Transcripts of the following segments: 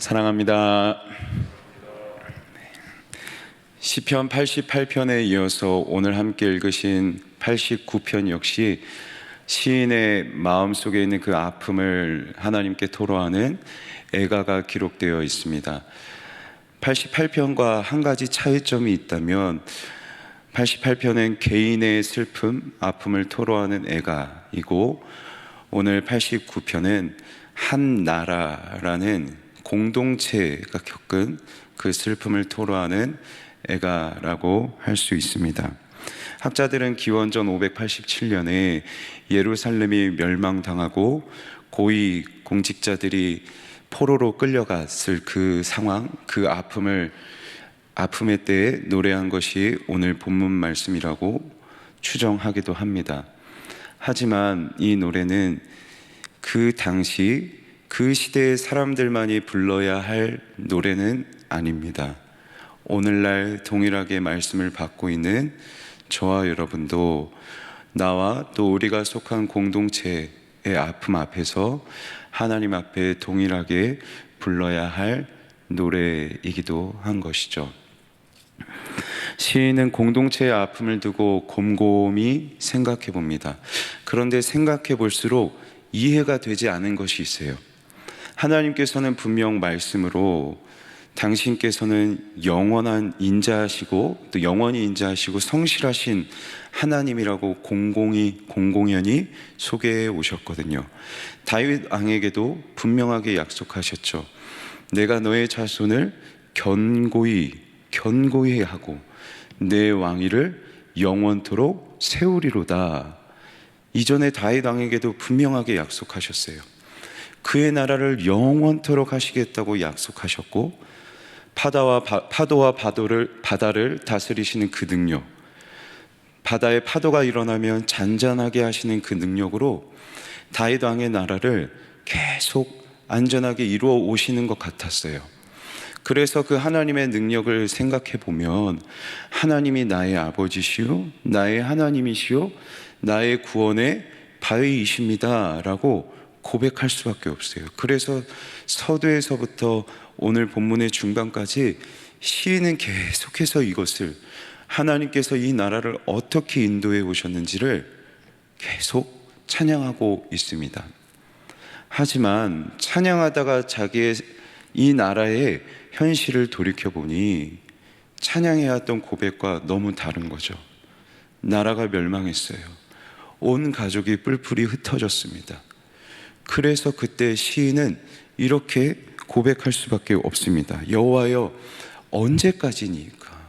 사랑합니다. 시편 88편에 이어서 오늘 함께 읽으신 89편 역시 시인의 마음속에 있는 그 아픔을 하나님께 토로하는 애가가 기록되어 있습니다. 88편과 한 가지 차이점이 있다면 88편은 개인의 슬픔, 아픔을 토로하는 애가이고, 오늘 89편은 한 나라라는 공동체가 겪은 그 슬픔을 토로하는 애가라고 할 수 있습니다. 학자들은 기원전 587년에 예루살렘이 멸망당하고 고위 공직자들이 포로로 끌려갔을 그 상황, 그 아픔의 때에 노래한 것이 오늘 본문 말씀이라고 추정하기도 합니다. 하지만 이 노래는 그 당시 그 시대의 사람들만이 불러야 할 노래는 아닙니다. 오늘날 동일하게 말씀을 받고 있는 저와 여러분도 나와 또 우리가 속한 공동체의 아픔 앞에서 하나님 앞에 동일하게 불러야 할 노래이기도 한 것이죠. 시인은 공동체의 아픔을 두고 곰곰이 생각해 봅니다. 그런데 생각해 볼수록 이해가 되지 않은 것이 있어요. 하나님께서는 분명 말씀으로 당신께서는 영원한 인자하시고 또 영원히 인자하시고 성실하신 하나님이라고 공공연히 소개해 오셨거든요. 다윗 왕에게도 분명하게 약속하셨죠. 내가 너의 자손을 견고히 하고 내 왕위를 영원토록 세우리로다. 이전에 다윗 왕에게도 분명하게 약속하셨어요. 그의 나라를 영원토록 하시겠다고 약속하셨고, 파도와 바다를 다스리시는 그 능력, 바다에 파도가 일어나면 잔잔하게 하시는 그 능력으로 다윗 왕의 나라를 계속 안전하게 이루어 오시는 것 같았어요. 그래서 그 하나님의 능력을 생각해 보면 하나님이 나의 아버지시요 나의 하나님이시요 나의 구원의 바위이십니다 라고 고백할 수밖에 없어요. 그래서 서두에서부터 오늘 본문의 중반까지 시인은 계속해서 이것을 하나님께서 이 나라를 어떻게 인도해 오셨는지를 계속 찬양하고 있습니다. 하지만 찬양하다가 자기의 이 나라의 현실을 돌이켜보니 찬양해왔던 고백과 너무 다른 거죠. 나라가 멸망했어요. 온 가족이 뿔뿔이 흩어졌습니다. 그래서 그때 시인은 이렇게 고백할 수밖에 없습니다. 여호와여, 언제까지니까?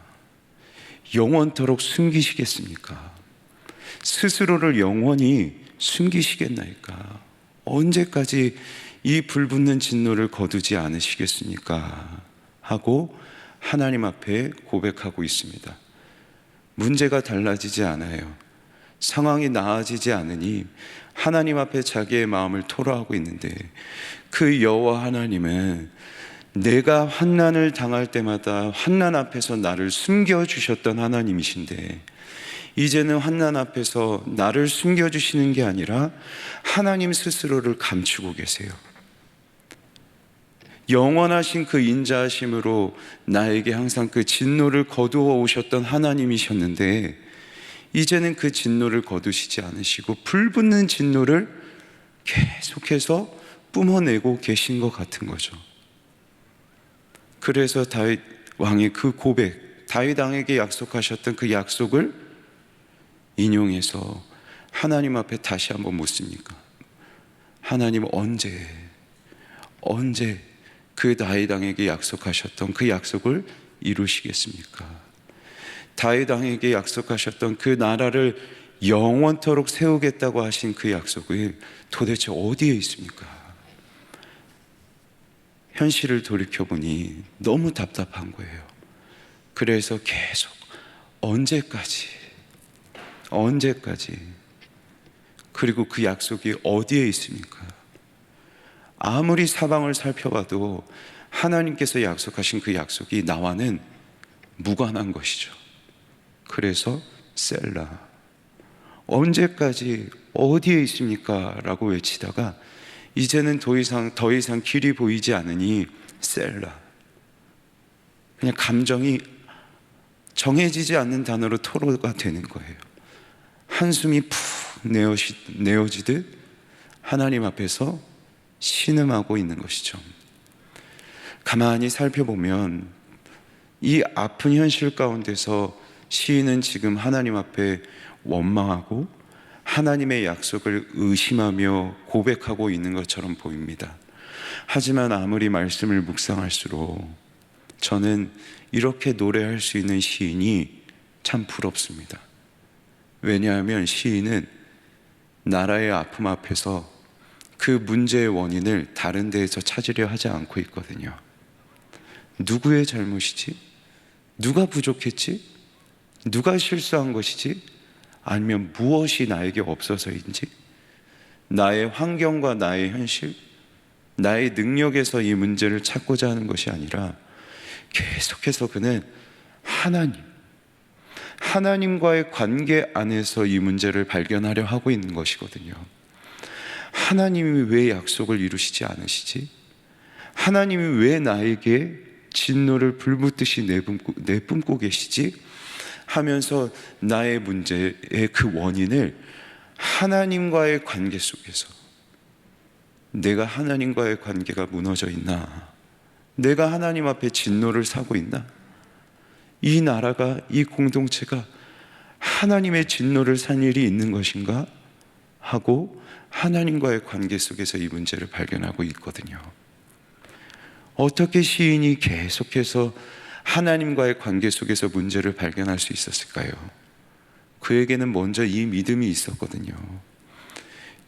영원토록 숨기시겠습니까? 스스로를 영원히 숨기시겠나이까? 언제까지 이 불붙는 진노를 거두지 않으시겠습니까? 하고 하나님 앞에 고백하고 있습니다. 문제가 달라지지 않아요. 상황이 나아지지 않으니 하나님 앞에 자기의 마음을 토로하고 있는데, 그 여호와 하나님은 내가 환난을 당할 때마다 환난 앞에서 나를 숨겨주셨던 하나님이신데, 이제는 환난 앞에서 나를 숨겨주시는 게 아니라 하나님 스스로를 감추고 계세요. 영원하신 그 인자하심으로 나에게 항상 그 진노를 거두어 오셨던 하나님이셨는데, 이제는 그 진노를 거두시지 않으시고 불붙는 진노를 계속해서 뿜어내고 계신 것 같은 거죠. 그래서 다윗 왕의 그 고백, 다윗 왕에게 약속하셨던 그 약속을 인용해서 하나님 앞에 다시 한번 묻습니까? 하나님, 언제 그 다윗 왕에게 약속하셨던 그 약속을 이루시겠습니까? 다윗 왕에게 약속하셨던 그 나라를 영원토록 세우겠다고 하신 그 약속이 도대체 어디에 있습니까? 현실을 돌이켜보니 너무 답답한 거예요. 그래서 계속 언제까지? 그리고 그 약속이 어디에 있습니까? 아무리 사방을 살펴봐도 하나님께서 약속하신 그 약속이 나와는 무관한 것이죠. 그래서 셀라, 언제까지 어디에 있습니까? 라고 외치다가 이제는 더 이상 길이 보이지 않으니 셀라. 그냥 감정이 정해지지 않는 단어로 토로가 되는 거예요. 한숨이 푹 내어지듯 하나님 앞에서 신음하고 있는 것이죠. 가만히 살펴보면 이 아픈 현실 가운데서 시인은 지금 하나님 앞에 원망하고 하나님의 약속을 의심하며 고백하고 있는 것처럼 보입니다. 하지만 아무리 말씀을 묵상할수록 저는 이렇게 노래할 수 있는 시인이 참 부럽습니다. 왜냐하면 시인은 나라의 아픔 앞에서 그 문제의 원인을 다른 데에서 찾으려 하지 않고 있거든요. 누구의 잘못이지? 누가 부족했지? 누가 실수한 것이지? 아니면 무엇이 나에게 없어서인지? 나의 환경과 나의 현실, 나의 능력에서 이 문제를 찾고자 하는 것이 아니라 계속해서 그는 하나님과의 관계 안에서 이 문제를 발견하려 하고 있는 것이거든요. 하나님이 왜 약속을 이루시지 않으시지? 하나님이 왜 나에게 진노를 불붙듯이 내뿜고 계시지? 하면서 나의 문제의 그 원인을 하나님과의 관계 속에서, 내가 하나님과의 관계가 무너져 있나? 내가 하나님 앞에 진노를 사고 있나? 이 나라가, 이 공동체가 하나님의 진노를 산 일이 있는 것인가? 하고 하나님과의 관계 속에서 이 문제를 발견하고 있거든요. 어떻게 시인이 계속해서 하나님과의 관계 속에서 문제를 발견할 수 있었을까요? 그에게는 먼저 이 믿음이 있었거든요.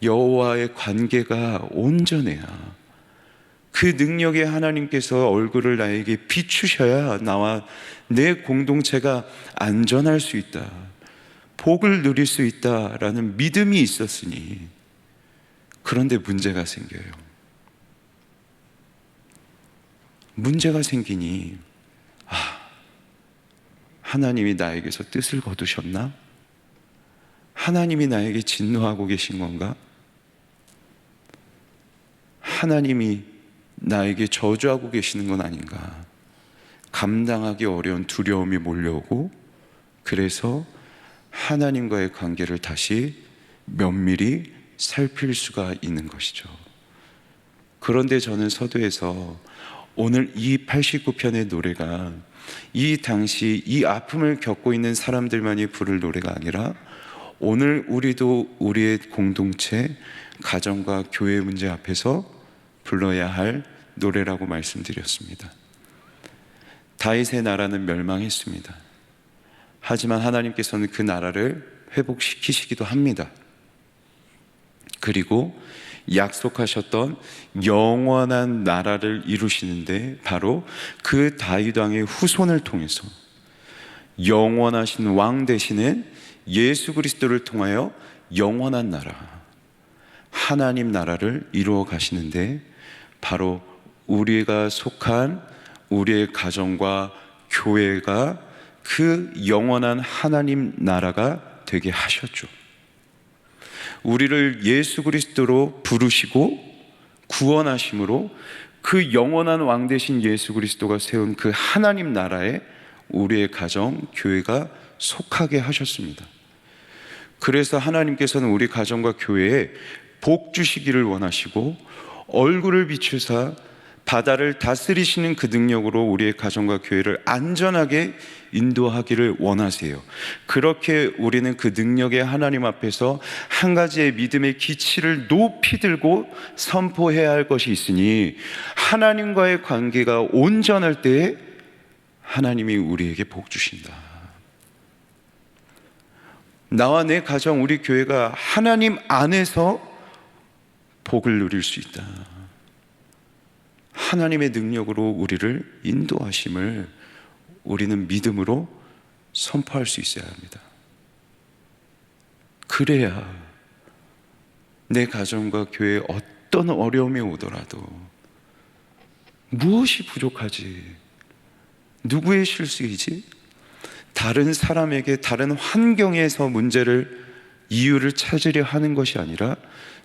여호와의 관계가 온전해야, 그 능력의 하나님께서 얼굴을 나에게 비추셔야 나와 내 공동체가 안전할 수 있다, 복을 누릴 수 있다라는 믿음이 있었으니, 그런데 문제가 생겨요. 문제가 생기니 하나님이 나에게서 뜻을 거두셨나? 하나님이 나에게 진노하고 계신 건가? 하나님이 나에게 저주하고 계시는 건 아닌가? 감당하기 어려운 두려움이 몰려오고, 그래서 하나님과의 관계를 다시 면밀히 살필 수가 있는 것이죠. 그런데 저는 서두에서 오늘 이 89편의 노래가 이 당시 이 아픔을 겪고 있는 사람들만이 부를 노래가 아니라 오늘 우리도 우리의 공동체, 가정과 교회 문제 앞에서 불러야 할 노래라고 말씀드렸습니다. 다윗의 나라는 멸망했습니다. 하지만 하나님께서는 그 나라를 회복시키시기도 합니다. 그리고 약속하셨던 영원한 나라를 이루시는데, 바로 그 다윗 왕의 후손을 통해서 영원하신 왕 되시는 예수 그리스도를 통하여 영원한 나라, 하나님 나라를 이루어 가시는데, 바로 우리가 속한 우리의 가정과 교회가 그 영원한 하나님 나라가 되게 하셨죠. 우리를 예수 그리스도로 부르시고 구원하심으로 그 영원한 왕 되신 예수 그리스도가 세운 그 하나님 나라에 우리의 가정, 교회가 속하게 하셨습니다. 그래서 하나님께서는 우리 가정과 교회에 복 주시기를 원하시고, 얼굴을 비추사 바다를 다스리시는 그 능력으로 우리의 가정과 교회를 안전하게 인도하기를 원하세요. 그렇게 우리는 그 능력의 하나님 앞에서 한 가지의 믿음의 기치를 높이 들고 선포해야 할 것이 있으니, 하나님과의 관계가 온전할 때에 하나님이 우리에게 복 주신다. 나와 내 가정, 우리 교회가 하나님 안에서 복을 누릴 수 있다. 하나님의 능력으로 우리를 인도하심을 우리는 믿음으로 선포할 수 있어야 합니다. 그래야 내 가정과 교회에 어떤 어려움이 오더라도, 무엇이 부족하지? 누구의 실수이지? 다른 사람에게, 다른 환경에서 문제를, 이유를 찾으려 하는 것이 아니라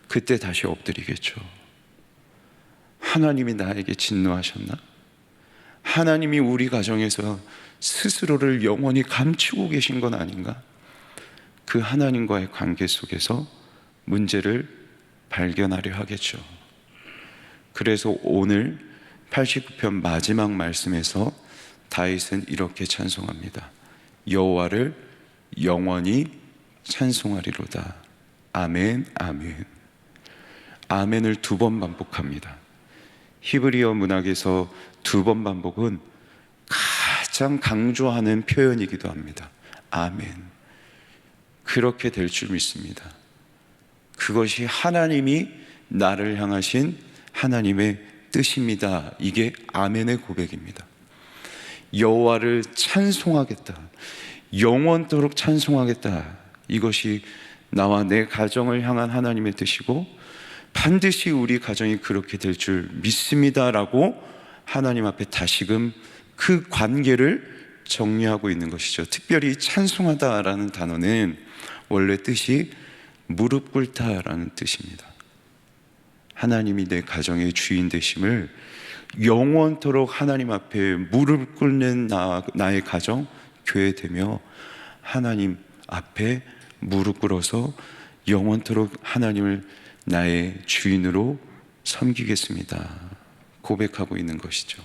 그때 다시 엎드리겠죠. 하나님이 나에게 진노하셨나? 하나님이 우리 가정에서 스스로를 영원히 감추고 계신 건 아닌가? 그 하나님과의 관계 속에서 문제를 발견하려 하겠죠. 그래서 오늘 89편 마지막 말씀에서 다윗은 이렇게 찬송합니다. 여호와를 영원히 찬송하리로다. 아멘, 아멘. 아멘을 2번 반복합니다. 히브리어 문학에서 2번 반복은 가장 강조하는 표현이기도 합니다. 아멘. 그렇게 될 줄 믿습니다. 그것이 하나님이 나를 향하신 하나님의 뜻입니다. 이게 아멘의 고백입니다. 여호와를 찬송하겠다. 영원토록 찬송하겠다. 이것이 나와 내 가정을 향한 하나님의 뜻이고 반드시 우리 가정이 그렇게 될 줄 믿습니다라고 하나님 앞에 다시금 그 관계를 정리하고 있는 것이죠. 특별히 찬송하다라는 단어는 원래 뜻이 무릎 꿇다라는 뜻입니다. 하나님이 내 가정의 주인 되심을 영원토록 하나님 앞에 무릎 꿇는 나의 가정, 교회 되며 하나님 앞에 무릎 꿇어서 영원토록 하나님을 나의 주인으로 섬기겠습니다. 고백하고 있는 것이죠.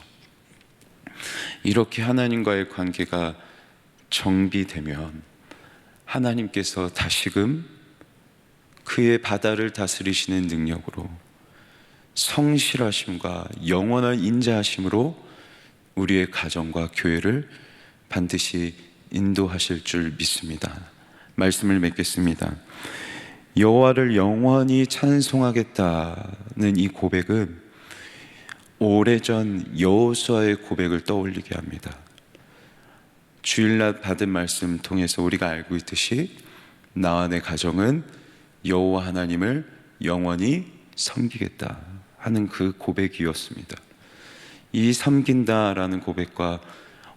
이렇게 하나님과의 관계가 정비되면 하나님께서 다시금 그의 바다를 다스리시는 능력으로 성실하심과 영원한 인자하심으로 우리의 가정과 교회를 반드시 인도하실 줄 믿습니다. 말씀을 맺겠습니다. 여호와를 영원히 찬송하겠다는 이 고백은 오래전 여호수아의 고백을 떠올리게 합니다. 주일날 받은 말씀 통해서 우리가 알고 있듯이 나와 내 가정은 여호와 하나님을 영원히 섬기겠다 하는 그 고백이었습니다. 이 섬긴다라는 고백과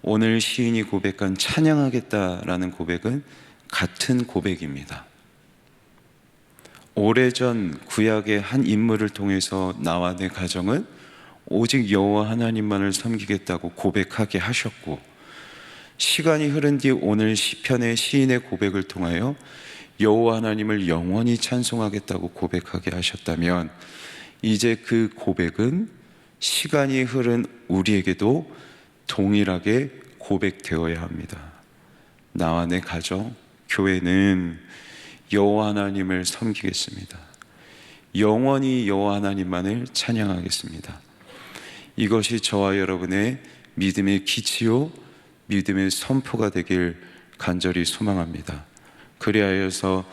오늘 시인이 고백한 찬양하겠다라는 고백은 같은 고백입니다. 오래전 구약의 한 인물을 통해서 나와 내 가정은 오직 여호와 하나님만을 섬기겠다고 고백하게 하셨고, 시간이 흐른 뒤 오늘 시편의 시인의 고백을 통하여 여호와 하나님을 영원히 찬송하겠다고 고백하게 하셨다면, 이제 그 고백은 시간이 흐른 우리에게도 동일하게 고백되어야 합니다. 나와 내 가정, 교회는 여호와 하나님을 섬기겠습니다. 영원히 여호와 하나님만을 찬양하겠습니다. 이것이 저와 여러분의 믿음의 기치요 믿음의 선포가 되길 간절히 소망합니다. 그리하여서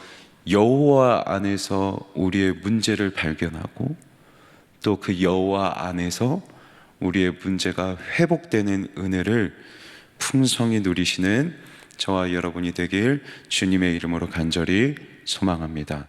여호와 안에서 우리의 문제를 발견하고 또 그 여호와 안에서 우리의 문제가 회복되는 은혜를 풍성히 누리시는 저와 여러분이 되길 주님의 이름으로 간절히 소망합니다.